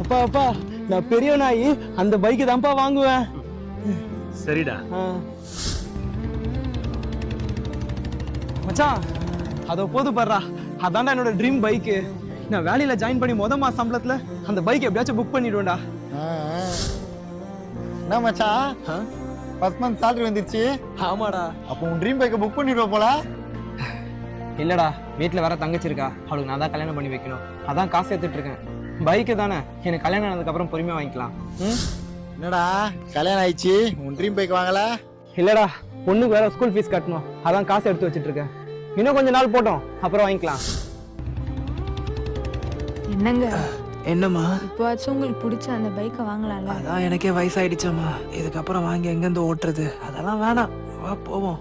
அப்பா அப்பா நான் பெரிய நாய் அந்த பைக்கு தான்ப்பா வாங்குவேன். சரிடா. மச்சான் அதோ போது பாடுறா, அதான்டா என்னோட ட்ரீம் பைக்கு. நான் வேலையில ஜாயின் பண்ணி மாச சம்பளத்துல அந்த பைக் எப்படியாச்சும் புக் பண்ணிடுவேன்டா. என்ன மச்சான், ஃபர்ஸ்ட் மந்த் salary வந்துருச்சு? ஆமாடா. அப்போ உன் ட்ரீம் பைக்கை புக் பண்ணிடுவோம் போல. இல்லடா, வீட்டுல வேற தங்கச்சி இருக்கா, அவளுக்கு நான் தான் கல்யாணம் பண்ணி வைக்கணும். அதான் காசு எடுத்துட்டு இருக்கேன். பைக்கு தானே, எனக்கு கல்யாணம் ஆனதுக்கு அப்புறம் பொறுமையா வாங்கிக்கலாம். என்னடா கல்யாணம் ஆயிடுச்சு, உன் ட்ரீம் பைக் வாங்கல? இல்லடா, பொண்ணுக்கு வேற ஸ்கூல் ஃபீஸ் கட்டணும், அதான் காசு எடுத்து வச்சிட்டு இருக்கேன். இன்னும் கொஞ்ச நாள் போட்டோம், அப்புறம் வாங்கிக்கலாம். என்னங்க? என்னம்மா? இப்போவாச்சும் உங்களுக்கு பிடிச்ச அந்த பைக்கை வாங்கலாம்ல? அதான் எனக்கே வயசாயிடுச்சம்மா, இதுக்கப்புறம் வாங்கி எங்கேருந்து ஓட்டுறது? அதெல்லாம் வேணாம், வா போவோம்.